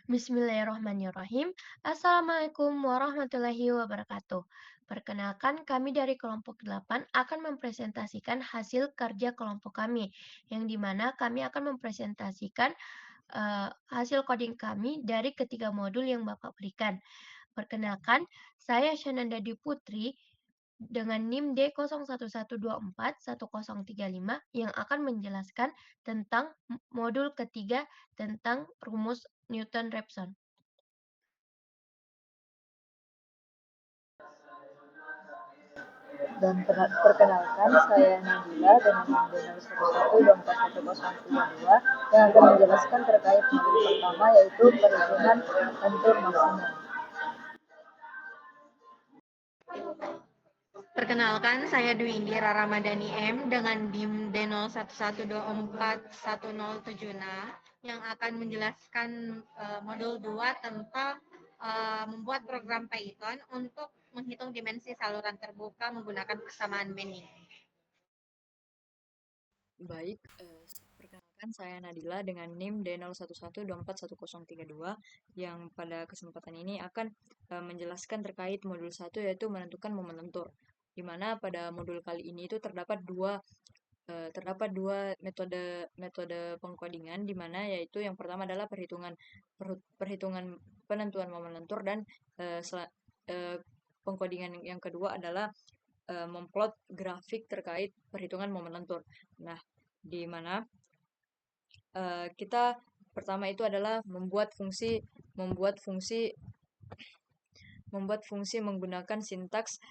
Bismillahirrahmanirrahim. Assalamualaikum warahmatullahi wabarakatuh. Perkenalkan, kami dari kelompok 8 akan mempresentasikan hasil kerja kelompok kami, yang dimana kami akan mempresentasikan hasil coding kami dari ketiga modul yang Bapak berikan. Perkenalkan, saya Shanandadi Putri dengan NIM D0112410035 yang akan menjelaskan tentang modul ketiga tentang rumus Newton-Raphson. Dan perkenalkan, saya Nabila dengan NIM 0112410032 yang akan menjelaskan terkait modul pertama, yaitu perhitungan lentur maksimum. Perkenalkan, saya Dwi Indira Ramadhani M dengan DIM D0112410076 yang akan menjelaskan modul 2 tentang membuat program Python untuk menghitung dimensi saluran terbuka menggunakan persamaan Benning. Baik, perkenalkan saya Nadila dengan NIM D0112410032 yang pada kesempatan ini akan menjelaskan terkait modul 1, yaitu menentukan momen lentur. Di mana pada modul kali ini itu terdapat dua metode pengkodingan, di mana yaitu yang pertama adalah perhitungan penentuan momen lentur, dan pengkodingan yang kedua adalah memplot grafik terkait perhitungan momen lentur. Nah, di mana kita pertama itu adalah membuat fungsi menggunakan sintaks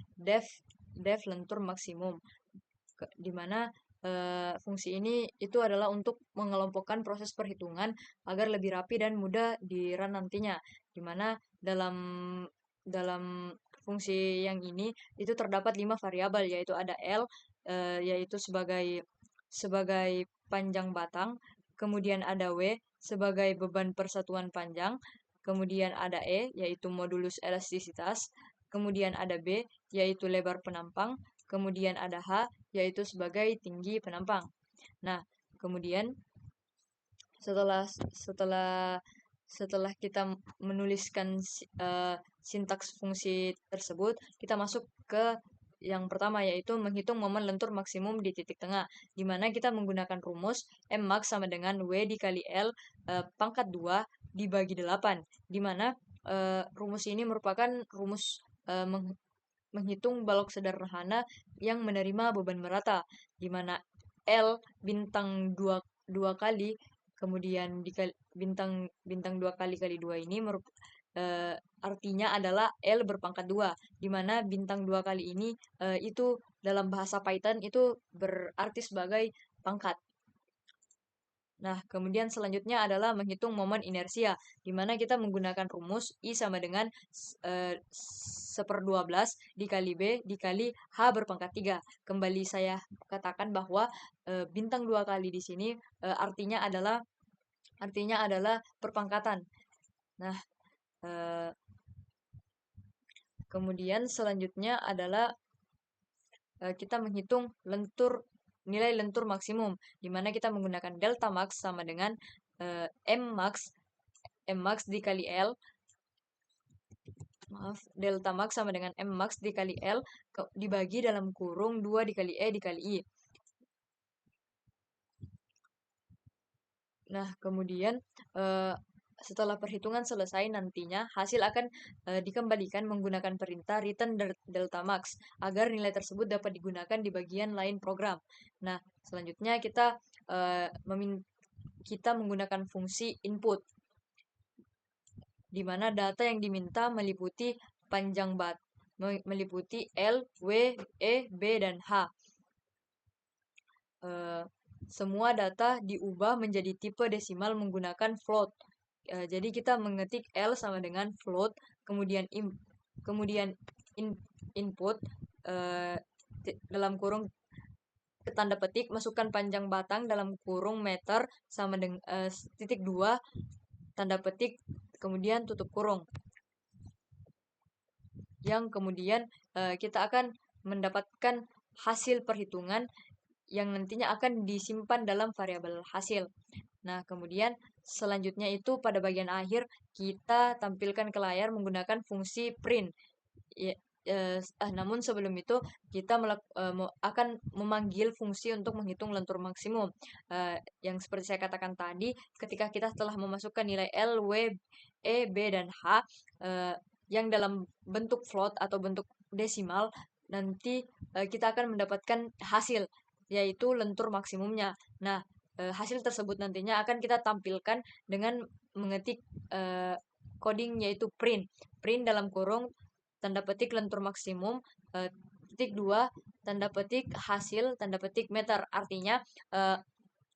def lentur maksimum, di mana fungsi ini itu adalah untuk mengelompokkan proses perhitungan agar lebih rapi dan mudah di run nantinya, di mana dalam fungsi yang ini itu terdapat 5 variabel, yaitu ada L, yaitu sebagai panjang batang, kemudian ada W sebagai beban persatuan panjang, kemudian ada E yaitu modulus elastisitas, kemudian ada B yaitu lebar penampang, kemudian ada H yaitu sebagai tinggi penampang. Nah, kemudian setelah kita menuliskan sintaks fungsi tersebut, kita masuk ke yang pertama, yaitu menghitung momen lentur maksimum di titik tengah, di mana kita menggunakan rumus Mmax sama dengan W dikali L pangkat 2 dibagi 8, di mana rumus ini merupakan rumus menghitung balok sederhana yang menerima beban merata, di mana L bintang 2 kali, kemudian bintang 2 kali 2 ini artinya adalah L berpangkat 2, di mana bintang 2 kali ini itu dalam bahasa Python itu berarti sebagai pangkat. Nah, kemudian selanjutnya adalah menghitung momen inersia, di mana kita menggunakan rumus I sama dengan 1/12 dikali B dikali H berpangkat 3. Kembali saya katakan bahwa bintang 2 kali di sini artinya adalah perpangkatan. Nah, kemudian selanjutnya adalah kita menghitung nilai lentur maksimum, di mana kita menggunakan delta max sama dengan Mmax dikali L, delta max sama dengan Mmax dikali L dibagi dalam kurung 2 dikali E dikali I. Nah, kemudian setelah perhitungan selesai, nantinya hasil akan dikembalikan menggunakan perintah return delta max agar nilai tersebut dapat digunakan di bagian lain program. Nah, selanjutnya kita menggunakan fungsi input, di mana data yang diminta meliputi meliputi L, W, E, B, dan H. Semua data diubah menjadi tipe desimal menggunakan float. Jadi kita mengetik L sama dengan float, kemudian input dalam kurung tanda petik, masukkan panjang batang dalam kurung meter sama dengan titik 2 tanda petik, kemudian tutup kurung. Yang kemudian kita akan mendapatkan hasil perhitungan yang nantinya akan disimpan dalam variabel hasil. Nah, kemudian selanjutnya itu pada bagian akhir kita tampilkan ke layar menggunakan fungsi print. Ya, namun sebelum itu kita akan memanggil fungsi untuk menghitung lentur maksimum. Yang seperti saya katakan tadi, ketika kita telah memasukkan nilai L, W, E, B, dan H yang dalam bentuk float atau bentuk desimal, nanti kita akan mendapatkan hasil, yaitu lentur maksimumnya. Nah, hasil tersebut nantinya akan kita tampilkan dengan mengetik coding yaitu print. Print dalam kurung tanda petik lentur maksimum titik 2 tanda petik hasil tanda petik meter, artinya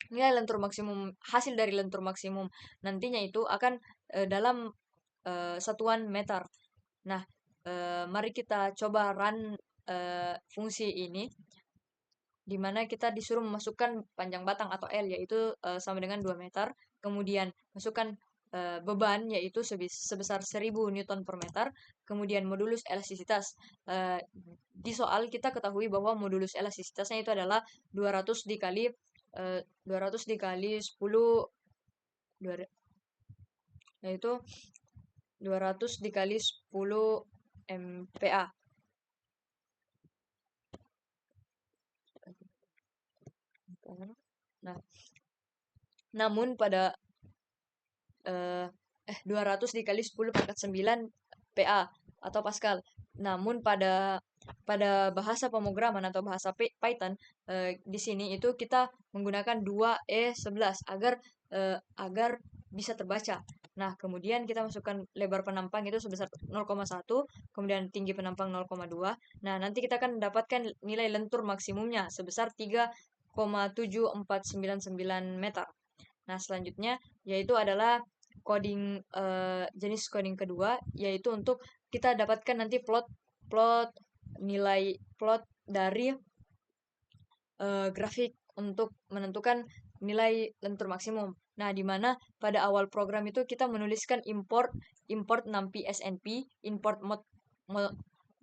nilai lentur maksimum, hasil dari lentur maksimum nantinya itu akan dalam satuan meter. Nah, mari kita coba run fungsi ini, di mana kita disuruh memasukkan panjang batang atau L, yaitu sama dengan 2 meter. Kemudian masukkan beban, yaitu sebesar 1000 Newton per meter. Kemudian modulus elastisitas. Di soal kita ketahui bahwa modulus elastisitasnya itu adalah 200 dikali 10, yaitu 200 dikali 10 MPa. Nah, namun pada 200 dikali 10 pangkat 9 PA atau Pascal. Namun pada bahasa pemrograman atau bahasa Python di sini itu kita menggunakan 2E11 agar bisa terbaca. Nah, kemudian kita masukkan lebar penampang itu sebesar 0,1, kemudian tinggi penampang 0,2. Nah, nanti kita akan mendapatkan nilai lentur maksimumnya sebesar 3,7499 meter. Nah, selanjutnya yaitu adalah coding jenis coding kedua, yaitu untuk kita dapatkan nanti nilai plot dari grafik untuk menentukan nilai lentur maksimum. Nah, di mana pada awal program itu kita menuliskan import numpy snp, import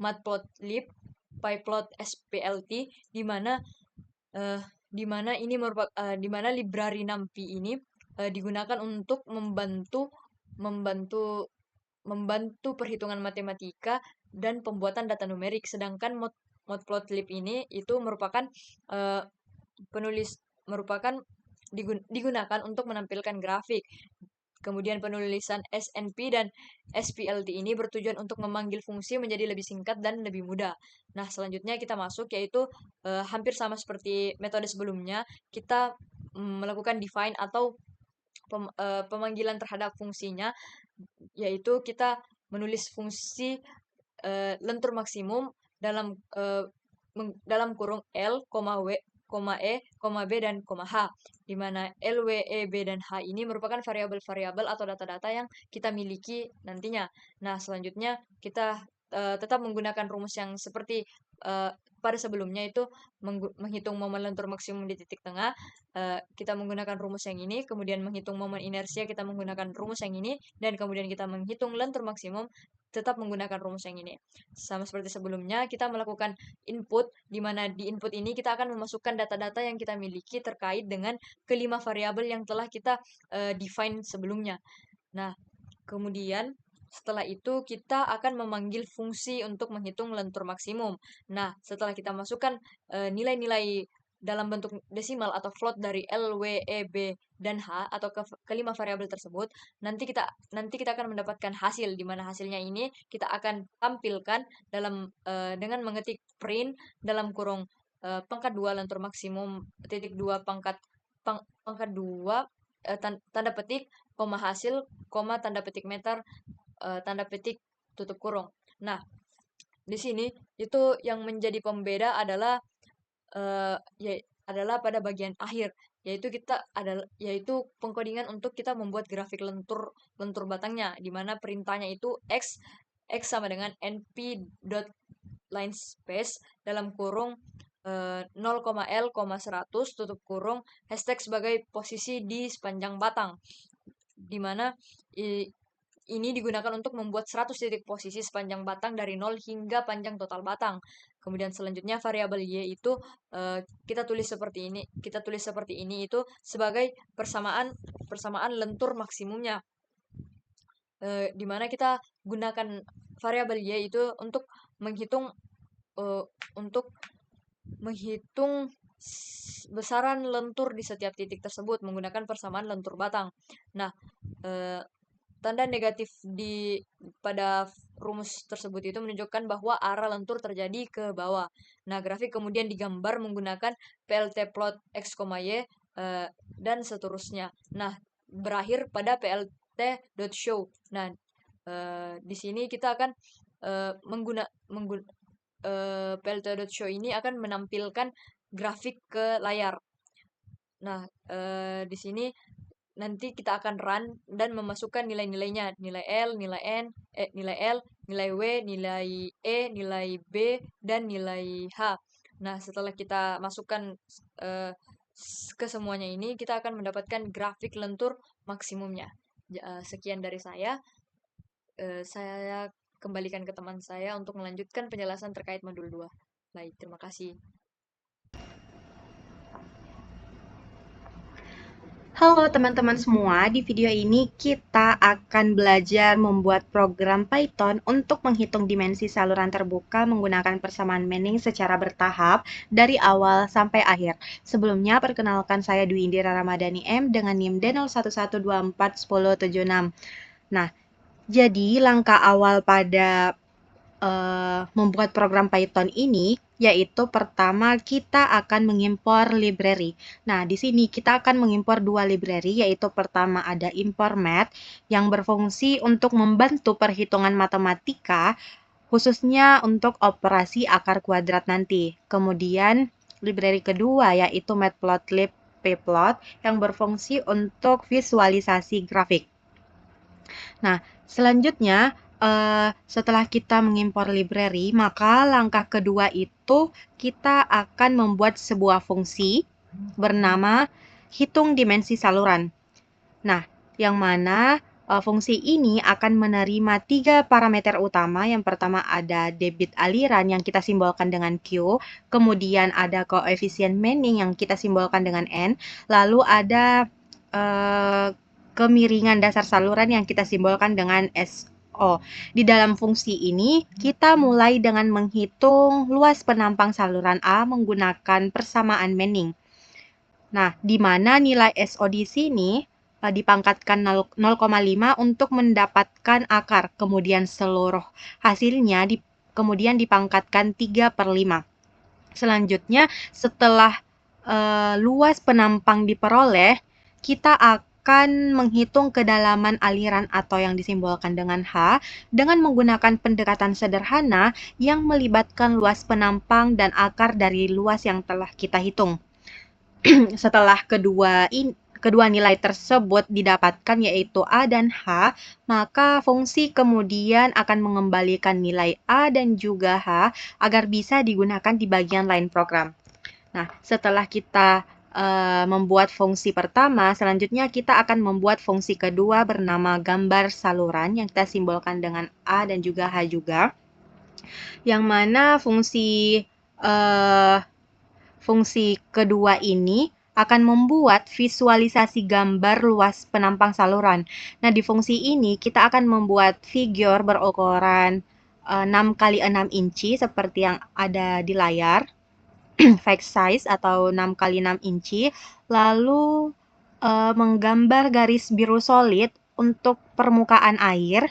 matplotlib, pyplot splt, di mana di mana library numpy ini digunakan untuk membantu perhitungan matematika dan pembuatan data numerik, sedangkan matplotlib ini itu merupakan digunakan untuk menampilkan grafik. Kemudian penulisan SNP dan SPLT ini bertujuan untuk memanggil fungsi menjadi lebih singkat dan lebih mudah. Nah, selanjutnya kita masuk, yaitu hampir sama seperti metode sebelumnya, kita melakukan define atau pemanggilan terhadap fungsinya, yaitu kita menulis fungsi lentur maksimum dalam kurung L, W, E, B, dan H, di mana L, W, E, B, dan H ini merupakan variabel-variabel atau data-data yang kita miliki nantinya. Nah, selanjutnya kita tetap menggunakan rumus yang seperti pada sebelumnya, itu menghitung momen lentur maksimum di titik tengah, kita menggunakan rumus yang ini, kemudian menghitung momen inersia kita menggunakan rumus yang ini, dan kemudian kita menghitung lentur maksimum tetap menggunakan rumus yang ini. Sama seperti sebelumnya, kita melakukan input, di mana di input ini kita akan memasukkan data-data yang kita miliki terkait dengan kelima variabel yang telah kita define sebelumnya. Nah, kemudian setelah itu kita akan memanggil fungsi untuk menghitung lentur maksimum. Nah, setelah kita masukkan nilai-nilai dalam bentuk desimal atau float dari L, W, E, B, dan H atau kelima variabel tersebut, nanti kita akan mendapatkan hasil, di mana hasilnya ini kita akan tampilkan dengan mengetik print dalam kurung pangkat 2 lentur maksimum titik 2 pangkat 2 tanda petik koma hasil koma tanda petik meter tanda petik tutup kurung. Nah, di sini itu yang menjadi pembeda adalah pada bagian akhir, yaitu pengkodingan untuk kita membuat grafik lentur batangnya, di mana perintahnya itu x sama dengan np.linespace dalam kurung 0,L,100 tutup kurung hashtag sebagai posisi di sepanjang batang, di mana ini digunakan untuk membuat 100 titik posisi sepanjang batang dari 0 hingga panjang total batang. Kemudian selanjutnya variabel Y itu kita tulis seperti ini itu sebagai persamaan lentur maksimumnya. Di mana kita gunakan variabel Y itu untuk menghitung besaran lentur di setiap titik tersebut menggunakan persamaan lentur batang. Nah, tanda negatif pada rumus tersebut itu menunjukkan bahwa arah lentur terjadi ke bawah. Nah, grafik kemudian digambar menggunakan PLT plot X, Y dan seterusnya. Nah, berakhir pada plt.show. Nah, di sini kita akan plt.show ini akan menampilkan grafik ke layar. Nah, di sini nanti kita akan run dan memasukkan nilai-nilainya, nilai L, nilai N, nilai L, nilai W, nilai E, nilai B, dan nilai H. Nah, setelah kita masukkan ke semuanya ini, kita akan mendapatkan grafik lentur maksimumnya. Sekian dari saya. Saya kembalikan ke teman saya untuk melanjutkan penjelasan terkait modul 2. Baik, terima kasih. Halo teman-teman semua, di video ini kita akan belajar membuat program Python untuk menghitung dimensi saluran terbuka menggunakan persamaan Manning secara bertahap dari awal sampai akhir. Sebelumnya, perkenalkan saya Dwi Indira Ramadhani M dengan NIM D01241076. Nah, jadi langkah awal pada membuat program Python ini yaitu pertama kita akan mengimpor library. Nah, di sini kita akan mengimpor dua library, yaitu pertama ada import math yang berfungsi untuk membantu perhitungan matematika khususnya untuk operasi akar kuadrat nanti. Kemudian library kedua yaitu matplotlib pplot yang berfungsi untuk visualisasi grafik. Nah, selanjutnya setelah kita mengimpor library, maka langkah kedua itu kita akan membuat sebuah fungsi bernama hitung dimensi saluran. Nah, yang mana fungsi ini akan menerima 3 parameter utama. Yang pertama ada debit aliran yang kita simbolkan dengan Q, kemudian ada koefisien Manning yang kita simbolkan dengan N, lalu ada kemiringan dasar saluran yang kita simbolkan dengan S. Di dalam fungsi ini, kita mulai dengan menghitung luas penampang saluran A menggunakan persamaan Manning. Nah, di mana nilai SO di sini dipangkatkan 0,5 untuk mendapatkan akar. Kemudian seluruh hasilnya kemudian dipangkatkan 3/5. Selanjutnya, setelah luas penampang diperoleh, kita akan menghitung kedalaman aliran atau yang disimbolkan dengan H dengan menggunakan pendekatan sederhana yang melibatkan luas penampang dan akar dari luas yang telah kita hitung. Setelah kedua nilai tersebut didapatkan yaitu A dan H, maka fungsi kemudian akan mengembalikan nilai A dan juga H agar bisa digunakan di bagian lain program. Nah, setelah kita membuat fungsi pertama, selanjutnya kita akan membuat fungsi kedua bernama gambar saluran yang kita simbolkan dengan A dan juga H juga. Yang mana fungsi kedua ini akan membuat visualisasi gambar luas penampang saluran. Nah, di fungsi ini kita akan membuat figure berukuran 6x6 inci seperti yang ada di layar. Fact size atau 6x6 inci, lalu menggambar garis biru solid untuk permukaan air,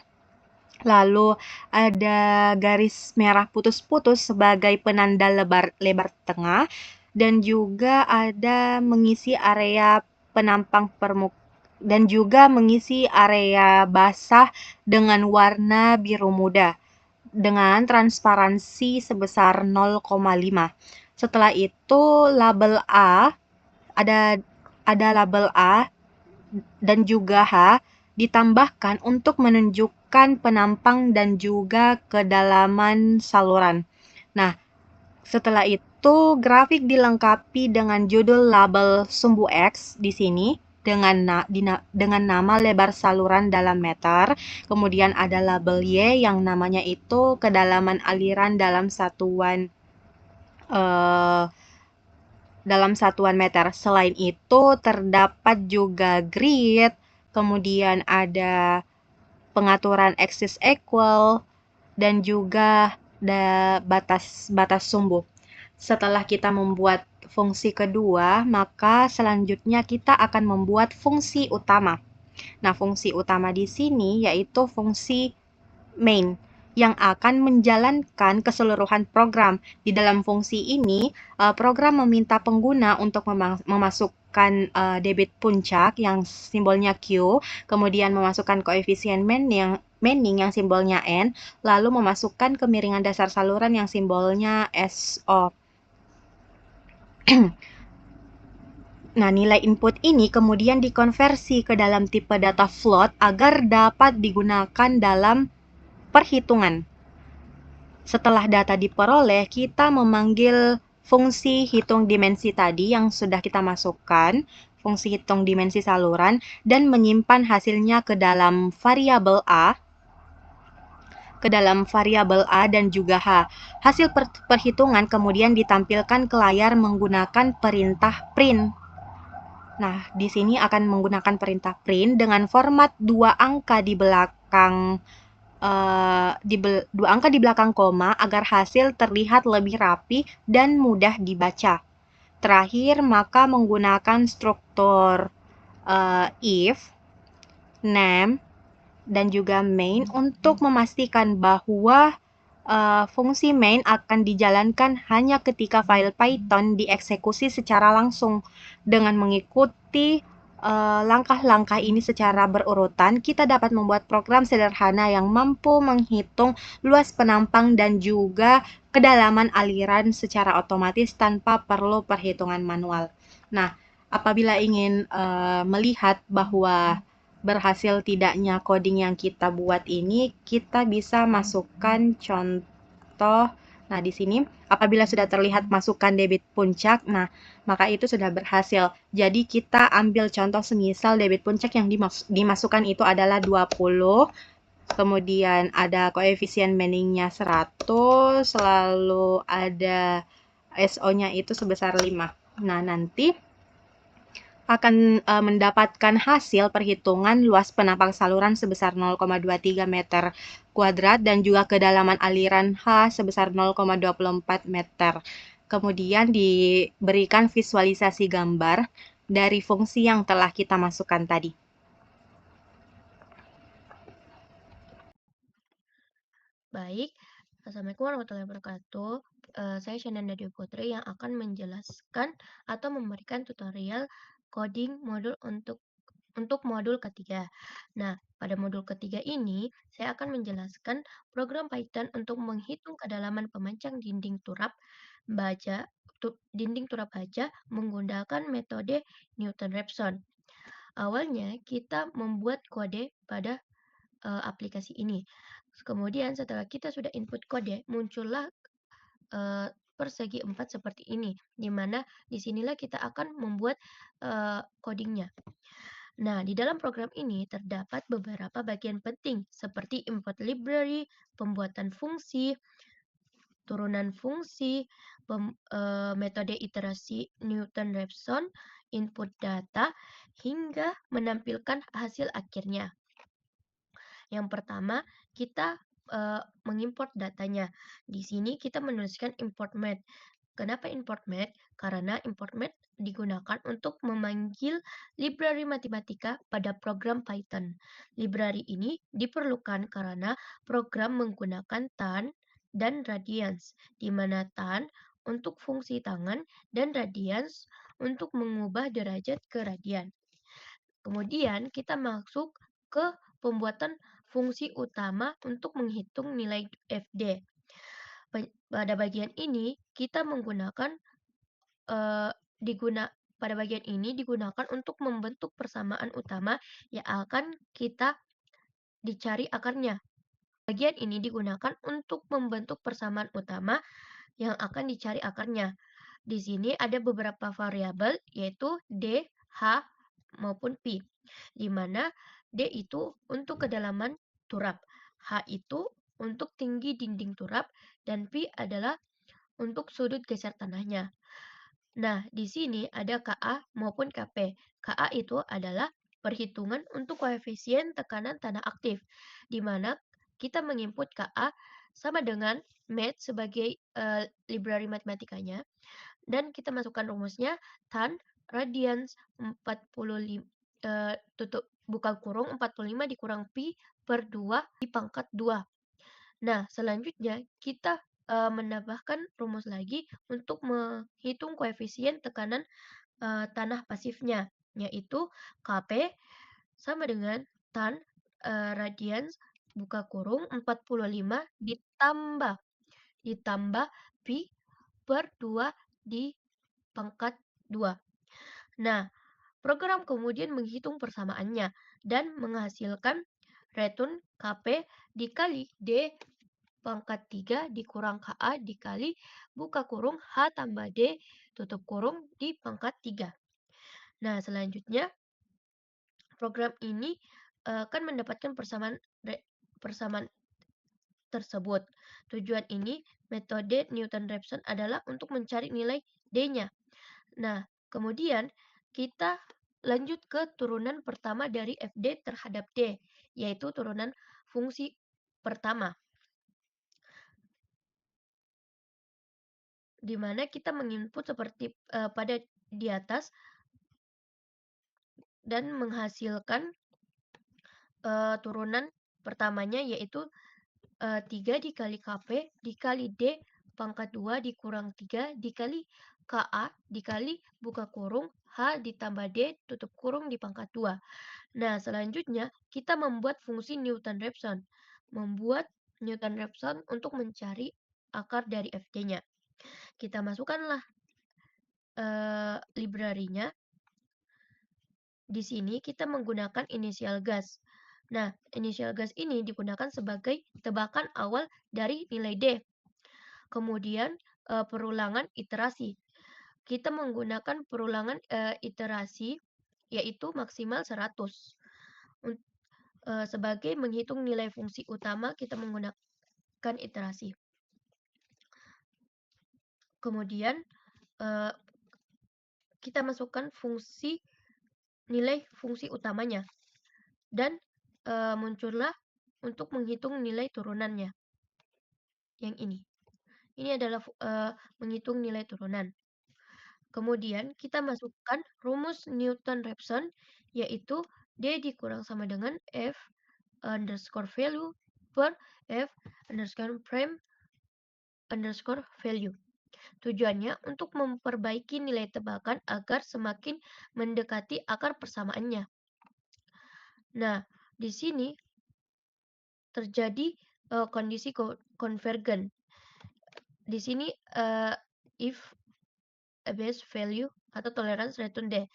lalu ada garis merah putus-putus sebagai penanda lebar tengah, dan juga ada mengisi area penampang dan juga mengisi area basah dengan warna biru muda dengan transparansi sebesar 0,5. Setelah itu label A, ada label A dan juga H ditambahkan untuk menunjukkan penampang dan juga kedalaman saluran. Nah, setelah itu grafik dilengkapi dengan judul label sumbu X di sini dengan nama lebar saluran dalam meter. Kemudian ada label Y yang namanya itu kedalaman aliran dalam satuan meter. Selain itu terdapat juga grid, kemudian ada pengaturan axis equal, dan juga batas sumbu. Setelah kita membuat fungsi kedua, maka selanjutnya kita akan membuat fungsi utama. Nah, fungsi utama di sini yaitu fungsi main yang akan menjalankan keseluruhan program. Di dalam fungsi ini, program meminta pengguna untuk memasukkan debit puncak yang simbolnya Q, kemudian memasukkan koefisien Manning yang simbolnya N, lalu memasukkan kemiringan dasar saluran yang simbolnya SO. Nah, nilai input ini kemudian dikonversi ke dalam tipe data float agar dapat digunakan dalam perhitungan. Setelah data diperoleh, kita memanggil fungsi hitung dimensi tadi yang sudah kita masukkan, fungsi hitung dimensi saluran, dan menyimpan hasilnya ke dalam variabel A, dan juga H. Hasil perhitungan kemudian ditampilkan ke layar menggunakan perintah print. Nah, di sini akan menggunakan perintah print dengan format 2 angka di belakang koma agar hasil terlihat lebih rapi dan mudah dibaca. Terakhir, maka menggunakan struktur if, name, dan juga main untuk memastikan bahwa fungsi main akan dijalankan hanya ketika file Python dieksekusi secara langsung. Dengan mengikuti langkah-langkah ini secara berurutan, kita dapat membuat program sederhana yang mampu menghitung luas penampang dan juga kedalaman aliran secara otomatis tanpa perlu perhitungan manual. Nah, apabila ingin melihat bahwa berhasil tidaknya coding yang kita buat ini, kita bisa masukkan contoh. Nah, di sini apabila sudah terlihat masukkan debit puncak, nah, maka itu sudah berhasil. Jadi kita ambil contoh semisal debit puncak yang dimasukkan itu adalah 20, kemudian ada koefisien Manning-nya 100, lalu ada SO-nya itu sebesar 5. Nah, nanti akan mendapatkan hasil perhitungan luas penampang saluran sebesar 0,23 meter kuadrat dan juga kedalaman aliran H sebesar 0,24 meter. Kemudian diberikan visualisasi gambar dari fungsi yang telah kita masukkan tadi. Baik, Assalamualaikum warahmatullahi wabarakatuh. Saya Shananda Dewi Putri yang akan menjelaskan atau memberikan tutorial coding modul untuk modul ketiga. Nah, pada modul ketiga ini, saya akan menjelaskan program Python untuk menghitung kedalaman pemancang dinding turap baja menggunakan metode Newton-Raphson. Awalnya, kita membuat kode pada aplikasi ini. Kemudian setelah kita sudah input kode, muncullah persegi 4 seperti ini, di mana disinilah kita akan membuat codingnya. Nah, di dalam program ini terdapat beberapa bagian penting seperti import library, pembuatan fungsi, turunan fungsi, metode iterasi Newton-Raphson, input data, hingga menampilkan hasil akhirnya. Yang pertama, kita mengimport datanya. Di sini kita menuliskan import math. Kenapa import math? Karena import math digunakan untuk memanggil library matematika pada program Python. Library ini diperlukan karena program menggunakan tan dan radians, di mana tan untuk fungsi tangan dan radians untuk mengubah derajat ke radian. Kemudian kita masuk ke pembuatan fungsi utama untuk menghitung nilai FD. Pada bagian ini kita menggunakan pada bagian ini digunakan untuk membentuk persamaan utama yang akan kita dicari akarnya. Bagian ini digunakan untuk membentuk persamaan utama yang akan dicari akarnya. Di sini ada beberapa variabel yaitu D, H, maupun pi, di mana D itu untuk kedalaman turap, H itu untuk tinggi dinding turap, dan pi adalah untuk sudut geser tanahnya. Nah, di sini ada KA maupun KP. KA itu adalah perhitungan untuk koefisien tekanan tanah aktif, di mana kita menginput KA sama dengan MET sebagai library matematikanya, dan kita masukkan rumusnya tan radians 45 buka kurung 45 dikurang pi per 2 di pangkat 2. Nah, selanjutnya kita menambahkan rumus lagi untuk menghitung koefisien tekanan tanah pasifnya, yaitu Kp sama dengan tan radians buka kurung 45 ditambah pi per 2 di pangkat 2. Nah, program kemudian menghitung persamaannya dan menghasilkan return Kp dikali D pangkat 3 dikurang Ka dikali buka kurung H tambah D tutup kurung di pangkat 3. Nah, selanjutnya program ini akan mendapatkan persamaan tersebut. Tujuan ini, metode Newton-Raphson adalah untuk mencari nilai D-nya. Nah, kemudian kita lanjut ke turunan pertama dari FD terhadap D, yaitu turunan fungsi pertama, di mana kita menginput seperti pada di atas dan menghasilkan turunan pertamanya, yaitu 3 dikali Kp dikali D pangkat 2 dikurang 3 dikali Ka dikali buka kurung H ditambah D tutup kurung di pangkat 2. Nah, selanjutnya kita membuat fungsi Newton-Raphson. Membuat Newton-Raphson untuk mencari akar dari FD-nya. Kita masukkanlah library-nya. Di sini kita menggunakan initial gas. Nah, initial gas ini digunakan sebagai tebakan awal dari nilai D. Kemudian perulangan iterasi. Kita menggunakan perulangan iterasi yaitu maksimal 100. Sebagai menghitung nilai fungsi utama, kita menggunakan iterasi. Kemudian kita masukkan nilai fungsi utamanya, dan muncullah untuk menghitung nilai turunannya. Yang ini. Ini adalah menghitung nilai turunan. Kemudian kita masukkan rumus Newton-Raphson, yaitu D dikurang sama dengan F underscore value per F underscore prime underscore value. Tujuannya untuk memperbaiki nilai tebakan agar semakin mendekati akar persamaannya. Nah, di sini terjadi kondisi konvergen. Di sini if a base value atau tolerance return D,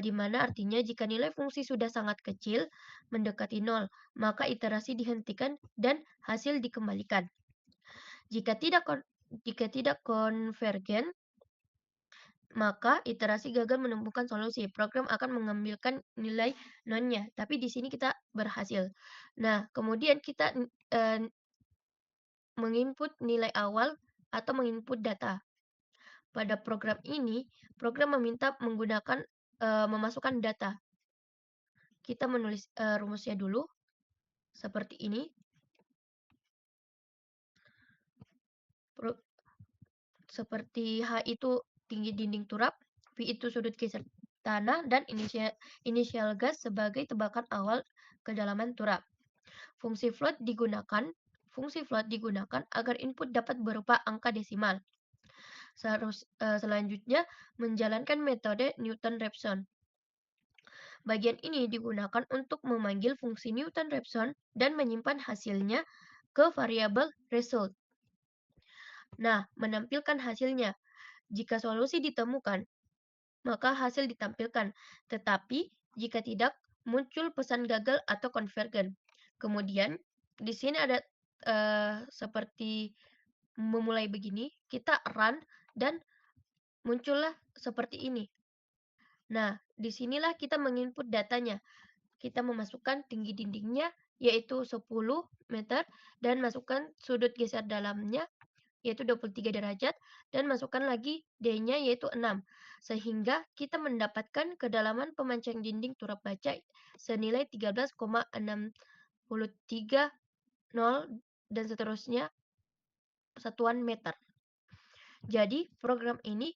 di mana artinya jika nilai fungsi sudah sangat kecil, mendekati 0, maka iterasi dihentikan dan hasil dikembalikan. Jika tidak konvergen, maka iterasi gagal menemukan solusi. Program akan mengambilkan nilai non-nya, tapi di sini kita berhasil. Nah, kemudian kita menginput nilai awal atau menginput data. Pada program ini, program meminta memasukkan data. Kita menulis rumusnya dulu, seperti ini. Seperti H itu tinggi dinding turap, P itu sudut geser tanah, dan inisial gas sebagai tebakan awal kedalaman turap. Fungsi float digunakan agar input dapat berupa angka desimal. Selanjutnya, menjalankan metode Newton-Raphson. Bagian ini digunakan untuk memanggil fungsi Newton-Raphson dan menyimpan hasilnya ke variabel result. Nah, menampilkan hasilnya. Jika solusi ditemukan, maka hasil ditampilkan. Tetapi, jika tidak, muncul pesan gagal atau konvergen. Kemudian, di sini ada seperti memulai begini, kita run dan muncullah seperti ini. Nah, di sinilah kita menginput datanya. Kita memasukkan tinggi dindingnya yaitu 10 meter dan masukkan sudut geser dalamnya yaitu 23 derajat dan masukkan lagi D-nya yaitu 6. Sehingga kita mendapatkan kedalaman pemancang dinding turap baca senilai 13,630 dan seterusnya satuan meter. Jadi program ini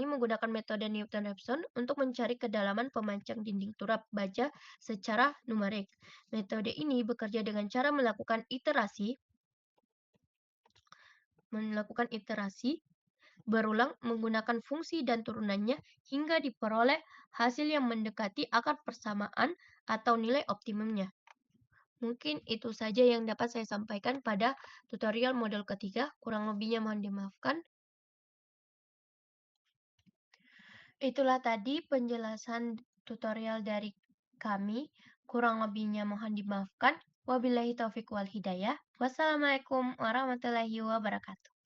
menggunakan metode Newton-Raphson untuk mencari kedalaman pemancang dinding turap baja secara numerik. Metode ini bekerja dengan cara melakukan iterasi berulang menggunakan fungsi dan turunannya hingga diperoleh hasil yang mendekati akar persamaan atau nilai optimumnya. Mungkin itu saja yang dapat saya sampaikan pada tutorial model ketiga. Kurang lebihnya mohon dimaafkan. Itulah tadi penjelasan tutorial dari kami. Kurang lebihnya mohon dimaafkan. Wabillahi taufiq wal hidayah. Wassalamualaikum warahmatullahi wabarakatuh.